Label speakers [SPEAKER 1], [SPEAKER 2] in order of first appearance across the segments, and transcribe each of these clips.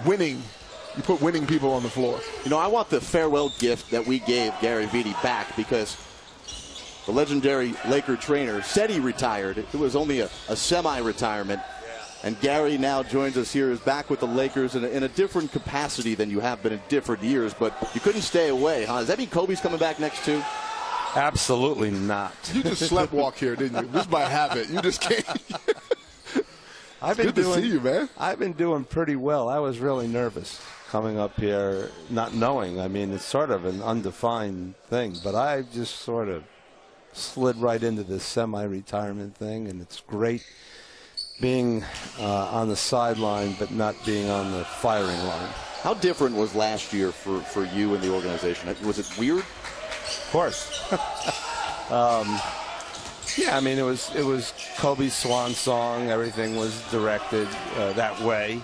[SPEAKER 1] winning. You put winning people on the floor.
[SPEAKER 2] You know, I want the farewell gift that we gave Gary Vitti back, because the legendary Laker trainer said he retired. It was only a semi-retirement. And Gary now joins us here, is back with the Lakers in a different capacity than you have been in different years. But you couldn't stay away, huh? Does that mean Kobe's coming back next too?
[SPEAKER 3] Absolutely not.
[SPEAKER 1] You just slept walk here, didn't you? Just by habit. You just came. Good to see you, man.
[SPEAKER 3] I've been doing pretty well. I was really nervous coming up here, not knowing. I mean, it's sort of an undefined thing, but I just sort of slid right into this semi-retirement thing, and it's great being on the sideline but not being on the firing line.
[SPEAKER 2] How different was last year for you and the organization? Was it weird?
[SPEAKER 3] Of course. Yeah, I mean, it was Kobe's swan song. Everything was directed that way.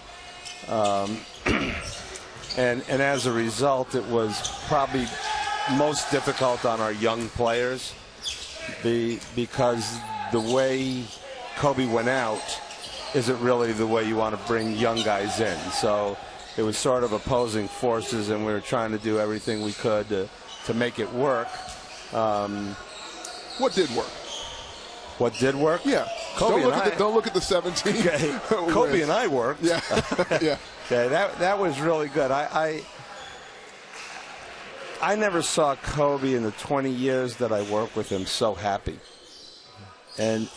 [SPEAKER 3] And as a result, it was probably most difficult on our young players because the way Kobe went out isn't really the way you want to bring young guys in. So it was sort of opposing forces, and we were trying to do everything we could to make it work.
[SPEAKER 1] What did work?
[SPEAKER 3] What did work?
[SPEAKER 1] Yeah.
[SPEAKER 3] Kobe
[SPEAKER 1] don't look at the 17.
[SPEAKER 3] Okay. Kobe and I worked.
[SPEAKER 1] Yeah. Yeah.
[SPEAKER 3] Okay, that was really good. I never saw Kobe in the 20 years that I worked with him so happy. And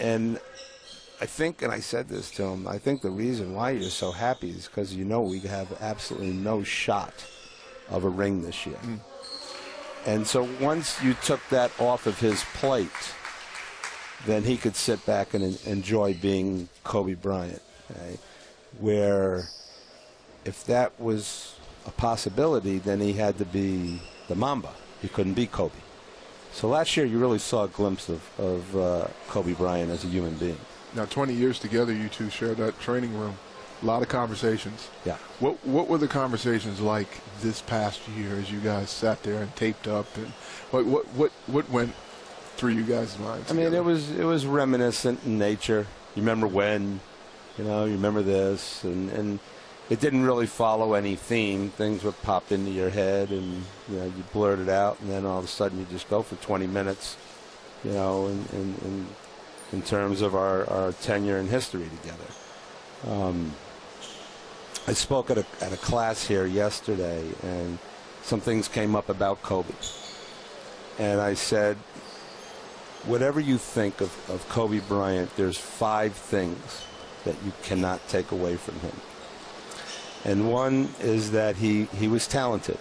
[SPEAKER 3] I think, and I said this to him, I think the reason why you're so happy is because you know we have absolutely no shot of a ring this year. Mm. And so once you took that off of his plate, then he could sit back and enjoy being Kobe Bryant. Okay? Where if that was a possibility, then he had to be the Mamba. He couldn't be Kobe. So last year you really saw a glimpse of Kobe Bryant as a human being.
[SPEAKER 1] Now, 20 years together, you two shared that training room. A lot of conversations.
[SPEAKER 3] Yeah.
[SPEAKER 1] What were the conversations like this past year as you guys sat there and taped up, and what went through you guys' minds?
[SPEAKER 3] I mean, it was reminiscent in nature. You remember when, you remember this, and it didn't really follow any theme. Things would pop into your head, and you blurt it out, and then all of a sudden you just go for 20 minutes, in terms of our tenure and history together. I spoke at a class here yesterday, and some things came up about Kobe. And I said, whatever you think of Kobe Bryant, there's 5 things that you cannot take away from him. And one is that he was talented.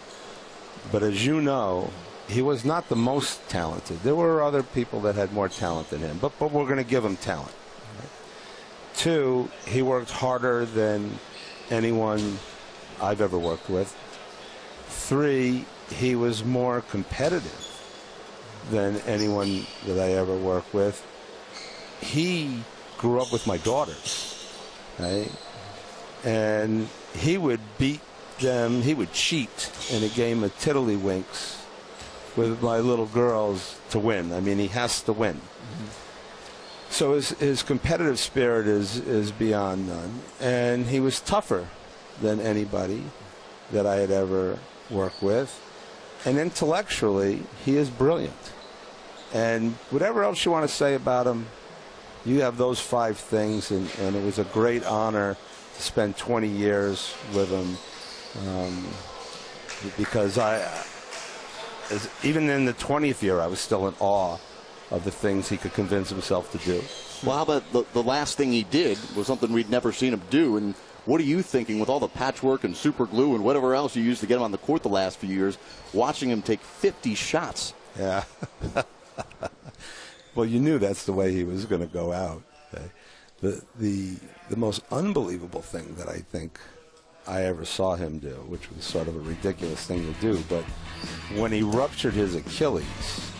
[SPEAKER 3] But as you know, he was not the most talented. There were other people that had more talent than him, but we're going to give him talent. Right? 2, he worked harder than anyone I've ever worked with. 3, he was more competitive than anyone that I ever worked with. He grew up with my daughters, right? And he would beat them. He would cheat in a game of tiddlywinks with my little girls to win. I mean, he has to win. Mm-hmm. So his competitive spirit is beyond none. And he was tougher than anybody that I had ever worked with. And intellectually, he is brilliant. And whatever else you want to say about him, you have those 5 things, and it was a great honor to spend 20 years with him, because even in the 20th year, I was still in awe of the things he could convince himself to do.
[SPEAKER 2] Well, how about the last thing he did was something we'd never seen him do, and what are you thinking with all the patchwork and super glue and whatever else you used to get him on the court the last few years, watching him take 50 shots?
[SPEAKER 3] Yeah. Well, you knew that's the way he was going to go out. Okay? The most unbelievable thing that I think I ever saw him do, which was sort of a ridiculous thing to do, but when he ruptured his Achilles,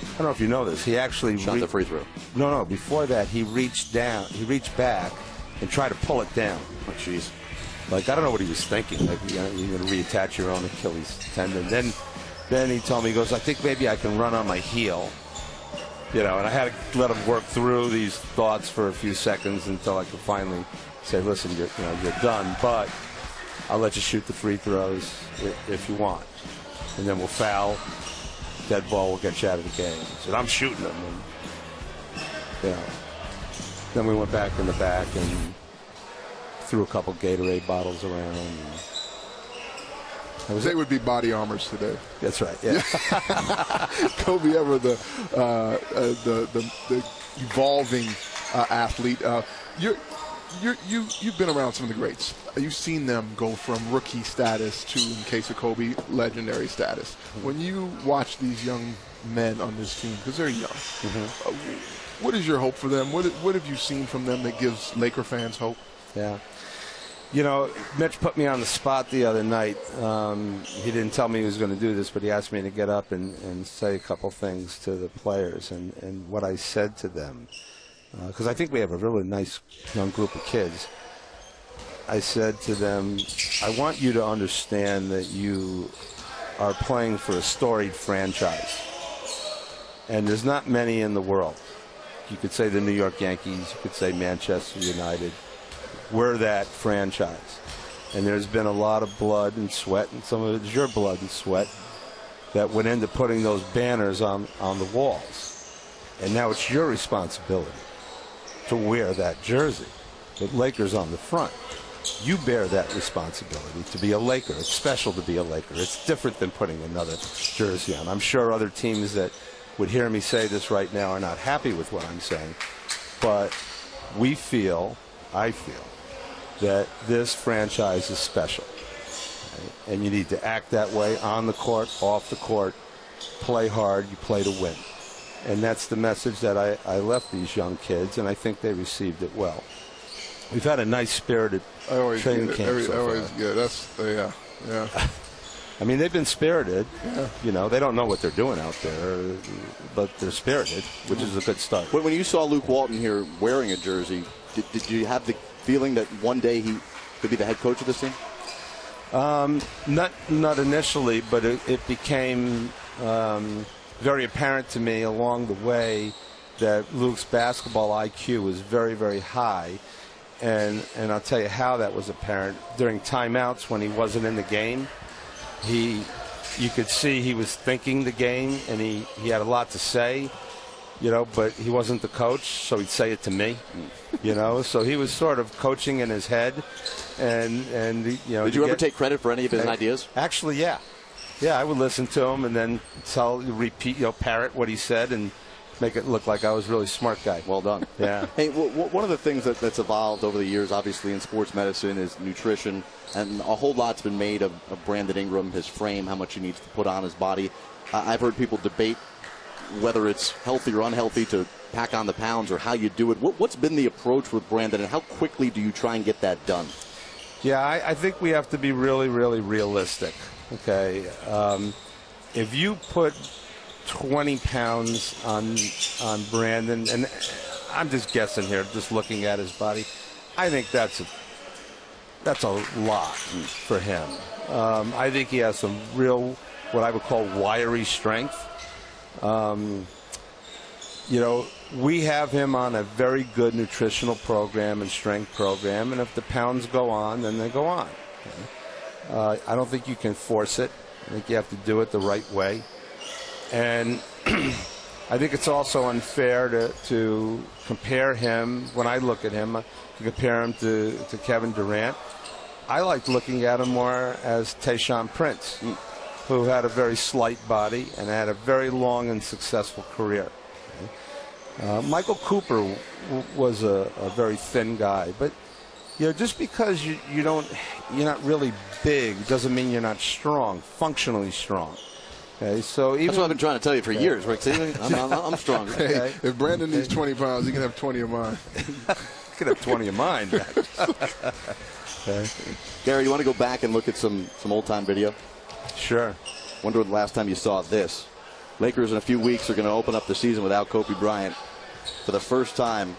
[SPEAKER 3] I don't know if you know this, he actually
[SPEAKER 2] shot the free throw.
[SPEAKER 3] No, before that he reached back and tried to pull it down.
[SPEAKER 2] Oh, jeez.
[SPEAKER 3] Like, I don't know what he was thinking. Like, you're going to reattach your own Achilles tendon. Then he told me, he goes, I think maybe I can run on my heel. And I had to let him work through these thoughts for a few seconds until I could finally say, listen, you're done. But I'll let you shoot the free throws if you want. And then we'll foul. Dead ball will get you out of the game. He said, I'm shooting them. And, then we went back in the back and threw a couple Gatorade bottles around.
[SPEAKER 1] They would be body armors today.
[SPEAKER 3] That's right. Yeah.
[SPEAKER 1] Kobe ever the evolving athlete. You've been around some of the greats. You've seen them go from rookie status to, in case of Kobe, legendary status. When you watch these young men on this team, because they're young, what is your hope for them? What have you seen from them that gives Laker fans hope?
[SPEAKER 3] Yeah. You know, Mitch put me on the spot the other night. He didn't tell me he was going to do this, but he asked me to get up and say a couple things to the players. And what I said to them, because I think we have a really nice young group of kids, I said to them, I want you to understand that you are playing for a storied franchise. And there's not many in the world. You could say the New York Yankees, you could say Manchester United. We're that franchise. And there's been a lot of blood and sweat, and some of it's your blood and sweat, that went into putting those banners on the walls. And now it's your responsibility to wear that jersey with Lakers on the front. You bear that responsibility to be a Laker. It's special to be a Laker. It's different than putting another jersey on. I'm sure other teams that would hear me say this right now are not happy with what I'm saying. But I feel, that this franchise is special. Right? And you need to act that way on the court, off the court, play hard, you play to win. And that's the message that I left these young kids, and I think they received it well. We've had a nice spirited training camp so far.
[SPEAKER 1] Yeah.
[SPEAKER 3] I mean, they've been spirited. Yeah. You know, they don't know what they're doing out there, but they're spirited, which is a good start.
[SPEAKER 2] When you saw Luke Walton here wearing a jersey, did you have the feeling that one day he could be the head coach of this team?
[SPEAKER 3] Not initially, but it became very apparent to me along the way that Luke's basketball IQ was very, very high. And I'll tell you how that was apparent. During timeouts when he wasn't in the game, you could see he was thinking the game, and he had a lot to say, you know, but he wasn't the coach, so he'd say it to me, you know. So he was sort of coaching in his head, and you know.
[SPEAKER 2] Did you ever take credit for any of his ideas?
[SPEAKER 3] Actually, yeah. Yeah, I would listen to him and then repeat, parrot what he said and make it look like I was a really smart guy.
[SPEAKER 2] Well done.
[SPEAKER 3] Yeah.
[SPEAKER 2] Hey, one of the things that's evolved over the years, obviously, in sports medicine is nutrition, and a whole lot's been made of Brandon Ingram, his frame, how much he needs to put on his body. I've heard people debate whether it's healthy or unhealthy to pack on the pounds or how you do it. What's been the approach with Brandon, and how quickly do you try and get that done?
[SPEAKER 3] Yeah, I think we have to be really, really realistic. Okay, if you put 20 pounds on Brandon, and I'm just guessing here, just looking at his body, I think that's a lot for him. I think he has some real, what I would call wiry strength. You know, we have him on a very good nutritional program and strength program, and if the pounds go on, then they go on. Okay? I don't think you can force it. I think you have to do it the right way. And I think it's also unfair to compare him, when I look at him, to compare him to Kevin Durant. I like looking at him more as Tayshaun Prince, who had a very slight body and had a very long and successful career. Michael Cooper was a very thin guy, but you know, just because you're not really big doesn't mean you're not strong, functionally strong. Okay, so even
[SPEAKER 2] that's what I've been trying to tell you for years, Rick. See, I'm strong.
[SPEAKER 1] Hey,
[SPEAKER 3] okay.
[SPEAKER 1] If Brandon needs 20 pounds, he can have 20 of mine.
[SPEAKER 3] You could have 20 of mine. Okay.
[SPEAKER 2] Gary, you want to go back and look at some old-time video?
[SPEAKER 3] Sure.
[SPEAKER 2] Wonder when the last time you saw this. Lakers in a few weeks are going to open up the season without Kobe Bryant for the first time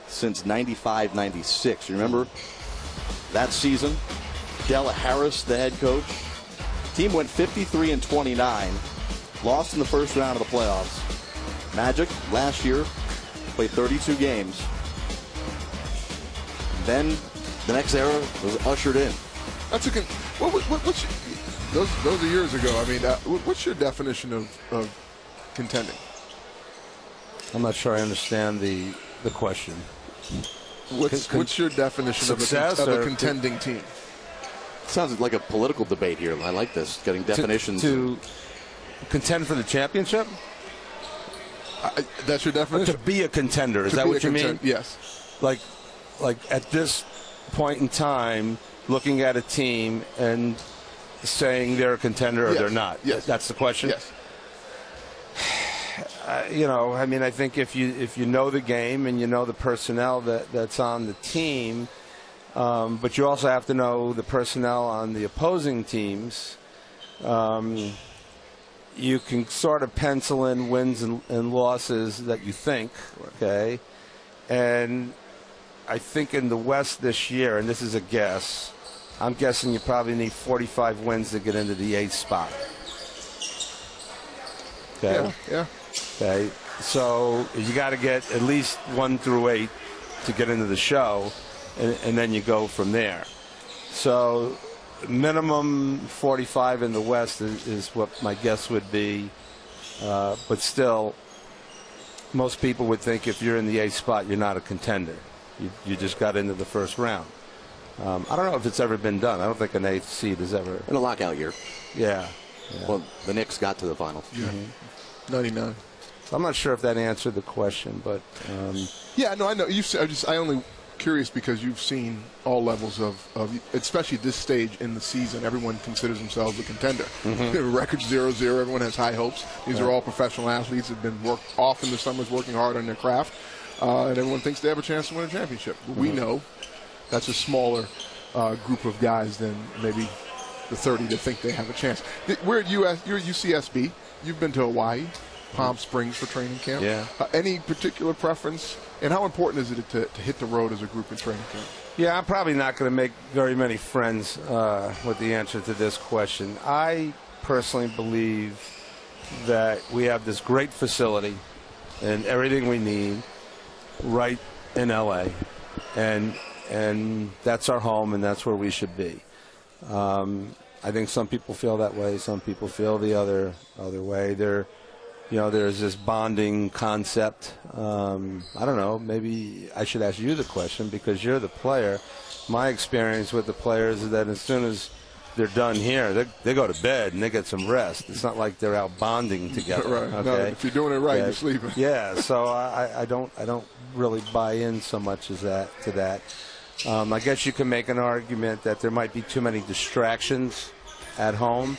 [SPEAKER 2] since 95-96. You remember that season? Della Harris, the head coach. Team went 53-29, lost in the first round of the playoffs. Magic last year played 32 games. Then the next era was ushered in.
[SPEAKER 1] That's what's those are years ago. I mean, what's your definition of contending?
[SPEAKER 3] I'm not sure I understand the question.
[SPEAKER 1] What's your definition of a contending team?
[SPEAKER 2] Sounds like a political debate here. I like this, getting definitions.
[SPEAKER 3] To contend for the championship?
[SPEAKER 1] That's your definition?
[SPEAKER 3] To be a contender. Is that what you mean?
[SPEAKER 1] Yes.
[SPEAKER 3] Like at this point in time, looking at a team and saying they're a contender or they're not.
[SPEAKER 1] Yes.
[SPEAKER 3] That's the question?
[SPEAKER 1] Yes.
[SPEAKER 3] I mean, I think if you know the game and you know the personnel that's on the team, but you also have to know the personnel on the opposing teams, you can sort of pencil in wins and losses that you think, okay? And I think in the West this year, and this is a guess, I'm guessing you probably need 45 wins to get into the 8th spot. Okay?
[SPEAKER 1] Yeah.
[SPEAKER 3] Okay, so you got to get at least 1 through 8 to get into the show, and then you go from there. So minimum 45 in the West is what my guess would be, but still, most people would think if you're in the 8th spot, you're not a contender. You just got into the first round. I don't know if it's ever been done. I don't think an 8th seed has ever.
[SPEAKER 2] In a lockout year.
[SPEAKER 3] Yeah.
[SPEAKER 2] Well, the Knicks got to the finals.
[SPEAKER 1] Yeah. 99.
[SPEAKER 3] So I'm not sure if that answered the question, but
[SPEAKER 1] yeah, no, I know. I only curious because you've seen all levels of especially this stage in the season. Everyone considers themselves a contender. Record 0-0. Everyone has high hopes. These are all professional athletes who've been worked off in the summers, working hard on their craft, and everyone thinks they have a chance to win a championship. We know that's a smaller group of guys than maybe the 30 to think they have a chance. You're at UCSB. You've been to Hawaii, Palm Springs for training camp.
[SPEAKER 3] Yeah.
[SPEAKER 1] Any particular preference? And how important is it to hit the road as a group in training camp?
[SPEAKER 3] Yeah, I'm probably not going to make very many friends with the answer to this question. I personally believe that we have this great facility and everything we need right in L.A. And that's our home, and that's where we should be. I think some people feel that way. Some people feel the other way. There's this bonding concept. I don't know. Maybe I should ask you the question because you're the player. My experience with the players is that as soon as they're done here, they go to bed and they get some rest. It's not like they're out bonding together.
[SPEAKER 1] Right.
[SPEAKER 3] Okay?
[SPEAKER 1] No, if you're doing it right, you're sleeping.
[SPEAKER 3] Yeah. So I don't really buy in so much as that to that. I guess you can make an argument that there might be too many distractions at home,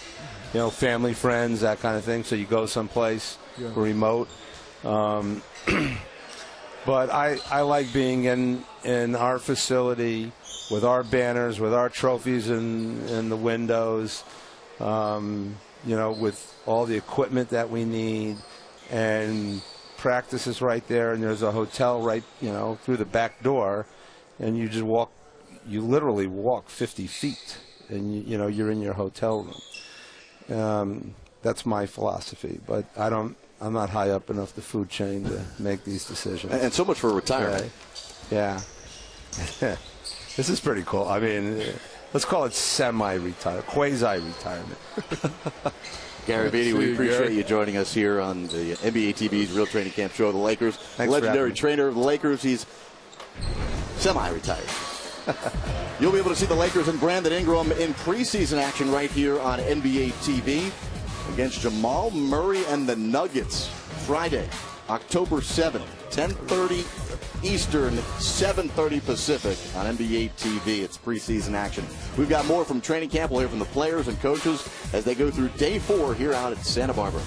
[SPEAKER 3] family, friends, that kind of thing. So you go someplace remote. But I like being in our facility with our banners, with our trophies in the windows, with all the equipment that we need, and practice is right there, and there's a hotel right, through the back door. And you literally walk 50 feet, and you're in your hotel room. That's my philosophy, but I'm not high up enough the food chain to make these decisions.
[SPEAKER 2] And so much for retirement.
[SPEAKER 3] Yeah. This is pretty cool. I mean, let's call it semi-retirement, quasi-retirement.
[SPEAKER 2] Gary Vitti, we appreciate you joining us here on the NBA TV's Real Training Camp Show of the Lakers.
[SPEAKER 3] Thanks
[SPEAKER 2] legendary trainer of the Lakers. He's semi-retired. You'll be able to see the Lakers and Brandon Ingram in preseason action right here on NBA TV against Jamal Murray and the Nuggets. Friday, October 7th, 10:30 Eastern, 7:30 Pacific on NBA TV. It's preseason action. We've got more from training camp. We'll hear from the players and coaches as they go through day 4 here out at Santa Barbara.